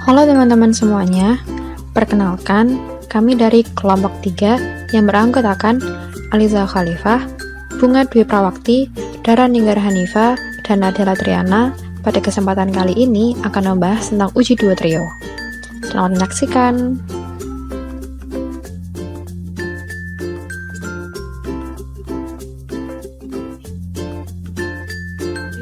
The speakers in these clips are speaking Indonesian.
Halo teman-teman semuanya, perkenalkan kami dari kelompok 3 yang beranggotakan Aliza Khalifah, Bunga Dwi Prawakti, Dara Ninggar Hanifa, dan Nadela Triana. Pada kesempatan kali ini akan membahas tentang uji dua trio. Selamat menyaksikan.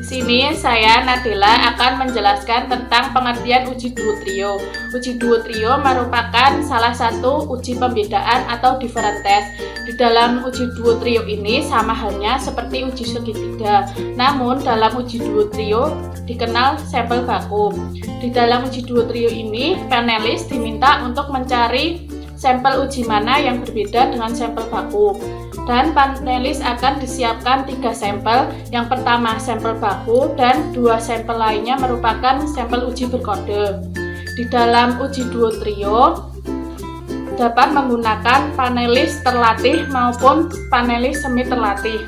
Di sini saya Nadela akan menjelaskan tentang pengertian uji duo trio. Uji duo trio merupakan salah satu uji pembedaan atau different test. Di dalam uji duo trio ini sama halnya seperti uji segitiga. Namun dalam uji duo trio dikenal sampel baku. Di dalam uji duo trio ini panelis diminta untuk mencari sampel uji mana yang berbeda dengan sampel baku. Dan panelis akan disiapkan 3 sampel. Yang pertama sampel baku dan 2 sampel lainnya merupakan sampel uji berkode. Di dalam uji duo trio dapat menggunakan panelis terlatih maupun panelis semi terlatih.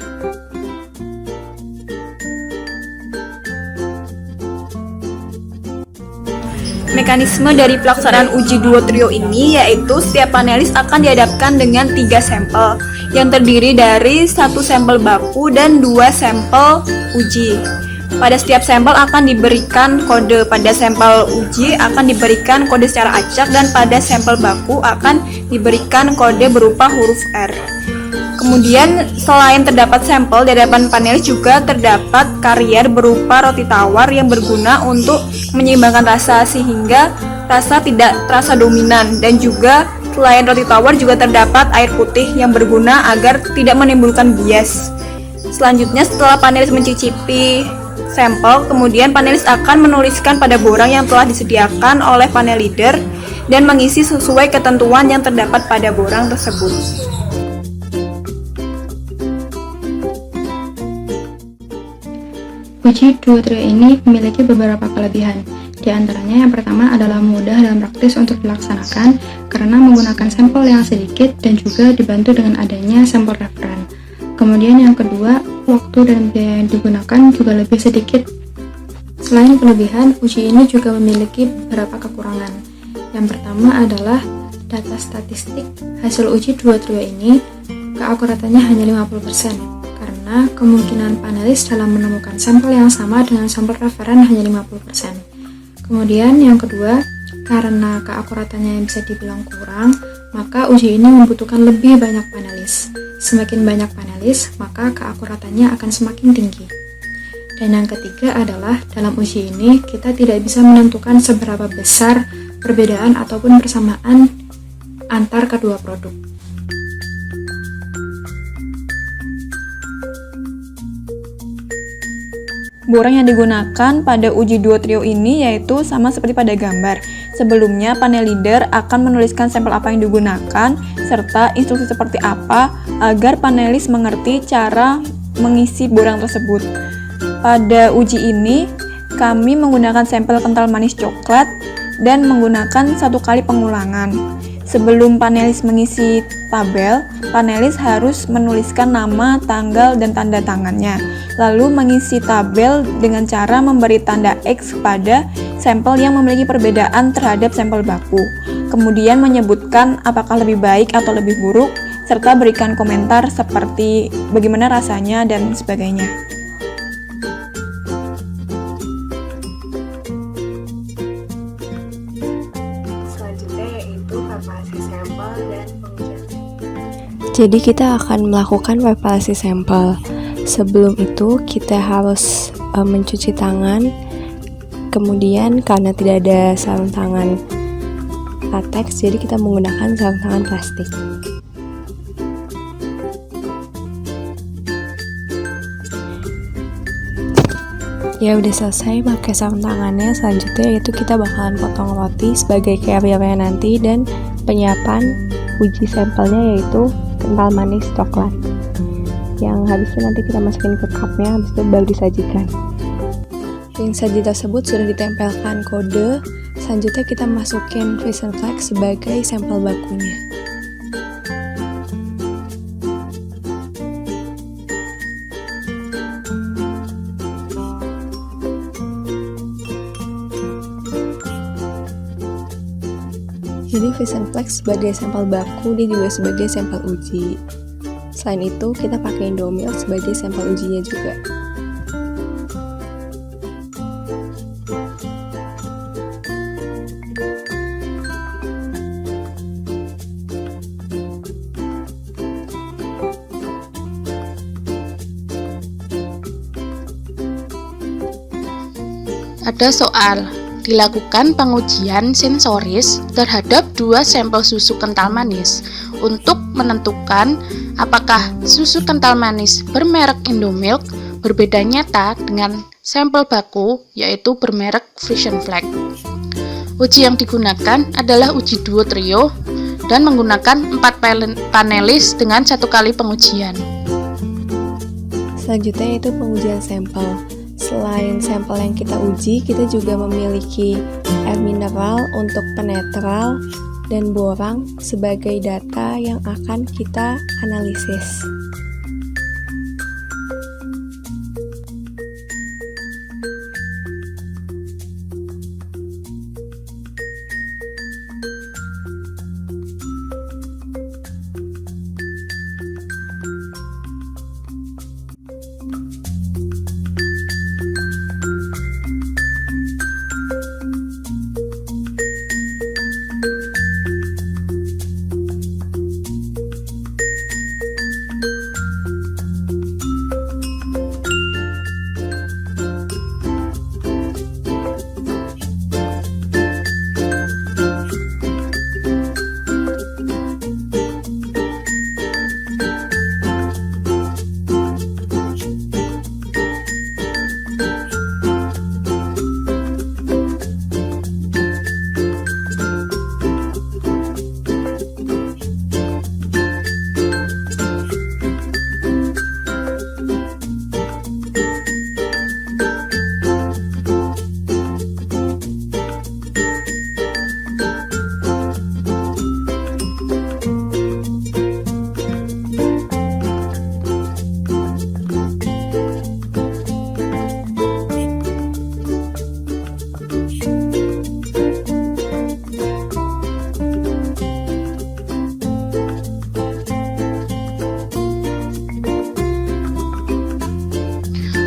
Mekanisme dari pelaksanaan uji duo trio ini yaitu setiap panelis akan dihadapkan dengan 3 sampel yang terdiri dari 1 sampel baku dan 2 sampel uji. Pada setiap sampel akan diberikan kode. Pada sampel uji akan diberikan kode secara acak dan pada sampel baku akan diberikan kode berupa huruf R. Kemudian selain terdapat sampel di hadapan panelis juga terdapat karier berupa roti tawar yang berguna untuk menyeimbangkan rasa sehingga rasa tidak terasa dominan, dan juga selain roti tawar juga terdapat air putih yang berguna agar tidak menimbulkan bias. Selanjutnya setelah panelis mencicipi sampel, kemudian panelis akan menuliskan pada borang yang telah disediakan oleh panel leader dan mengisi sesuai ketentuan yang terdapat pada borang tersebut. Uji duo trio ini memiliki beberapa kelebihan. Di antaranya yang pertama adalah mudah dan praktis untuk dilaksanakan karena menggunakan sampel yang sedikit dan juga dibantu dengan adanya sampel referen. Kemudian yang kedua, waktu dan biaya yang digunakan juga lebih sedikit. Selain kelebihan, uji ini juga memiliki beberapa kekurangan. Yang pertama adalah data statistik hasil uji duo trio ini keakuratannya hanya 50%. Karena kemungkinan panelis dalam menemukan sampel yang sama dengan sampel referen hanya 50%. Kemudian yang kedua, karena keakuratannya yang bisa dibilang kurang, maka uji ini membutuhkan lebih banyak panelis. Semakin banyak panelis, maka keakuratannya akan semakin tinggi. Dan yang ketiga adalah dalam uji ini kita tidak bisa menentukan seberapa besar perbedaan ataupun persamaan antar kedua produk. Borang yang digunakan pada uji duo trio ini yaitu sama seperti pada gambar. Sebelumnya, panel leader akan menuliskan sampel apa yang digunakan, serta instruksi seperti apa agar panelis mengerti cara mengisi borang tersebut. Pada uji ini, kami menggunakan sampel kental manis coklat dan menggunakan 1 kali pengulangan. Sebelum panelis mengisi tabel, panelis harus menuliskan nama, tanggal, dan tanda tangannya. Lalu mengisi tabel dengan cara memberi tanda X pada sampel yang memiliki perbedaan terhadap sampel baku. Kemudian menyebutkan apakah lebih baik atau lebih buruk, serta berikan komentar seperti bagaimana rasanya dan sebagainya. Jadi kita akan melakukan preparasi sampel. Sebelum itu kita harus mencuci tangan. Kemudian karena tidak ada sarung tangan latex, jadi kita menggunakan sarung tangan plastik. Ya udah selesai pakai sarung tangannya. Selanjutnya yaitu kita bakalan potong roti sebagai carrier-nya nanti, dan penyiapan uji sampelnya yaitu kental manis coklat yang habisnya nanti kita masukin ke cupnya, habis itu baru disajikan. Yang saji tersebut sudah ditempelkan kode. Selanjutnya kita masukin Frisian flag sebagai sampel bakunya. Jadi Frisian Flag sebagai sampel baku, dia juga sebagai sampel uji. Selain itu, kita pakai Indomilk sebagai sampel ujinya juga. Ada soal, dilakukan pengujian sensoris terhadap 2 sampel susu kental manis untuk menentukan apakah susu kental manis bermerek Indomilk berbeda nyata dengan sampel baku yaitu bermerek Frisian Flag. Uji yang digunakan adalah uji duo trio dan menggunakan 4 panelis dengan 1 kali pengujian. Selanjutnya itu pengujian sampel. Selain sampel yang kita uji, kita juga memiliki air mineral untuk penetral dan borang sebagai data yang akan kita analisis.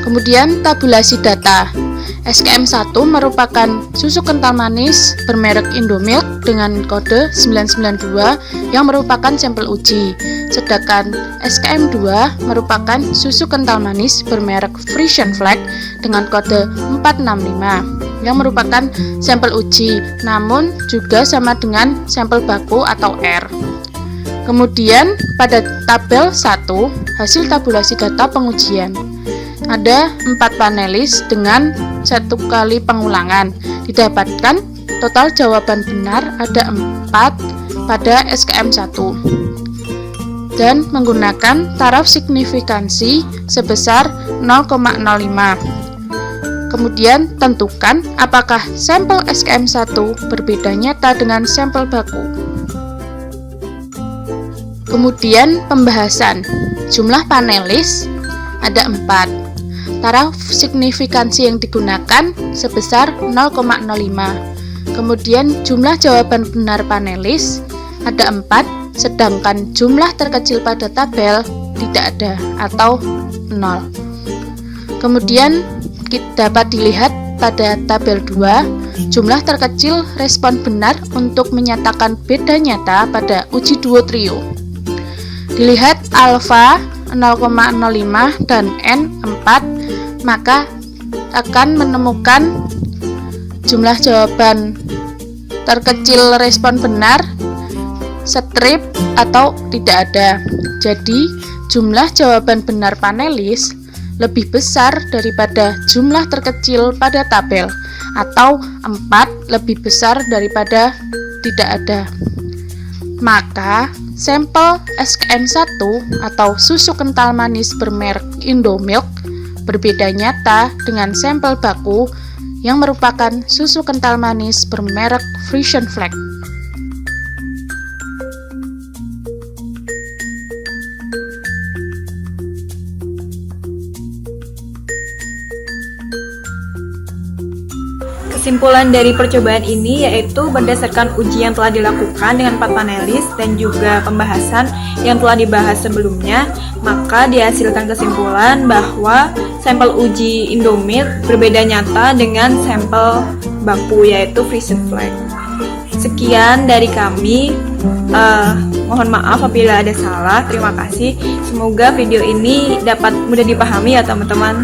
Kemudian tabulasi data. SKM1 merupakan susu kental manis bermerek Indomilk dengan kode 992 yang merupakan sampel uji. Sedangkan SKM2 merupakan susu kental manis bermerek Frisian Flag dengan kode 465 yang merupakan sampel uji, namun juga sama dengan sampel baku atau R. Kemudian pada tabel 1, hasil tabulasi data pengujian. Ada 4 panelis dengan 1 kali pengulangan. Didapatkan total jawaban benar ada 4 pada SKM1 dan menggunakan taraf signifikansi sebesar 0,05. Kemudian tentukan apakah sampel SKM1 berbeda nyata dengan sampel baku. Kemudian pembahasan. Jumlah panelis ada 4. Taraf signifikansi yang digunakan sebesar 0,05. Kemudian jumlah jawaban benar panelis ada 4, sedangkan jumlah terkecil pada tabel tidak ada atau 0. Kemudian dapat dilihat pada tabel 2, jumlah terkecil respon benar untuk menyatakan beda nyata pada uji duo trio. Dilihat alfa 0,05 dan N 4, maka akan menemukan jumlah jawaban terkecil respon benar strip atau tidak ada. Jadi jumlah jawaban benar panelis lebih besar daripada jumlah terkecil pada tabel, atau 4 lebih besar daripada tidak ada. Maka sampel SKM1 atau susu kental manis bermerek Indomilk berbeda nyata dengan sampel baku yang merupakan susu kental manis bermerek Frisian Flag. Kesimpulan dari percobaan ini yaitu berdasarkan uji yang telah dilakukan dengan 4 panelis dan juga pembahasan yang telah dibahas sebelumnya, maka dihasilkan kesimpulan bahwa sampel uji Indomie berbeda nyata dengan sampel baku yaitu freezer flag. Sekian dari kami, mohon maaf apabila ada salah, terima kasih. Semoga video ini dapat mudah dipahami ya teman-teman.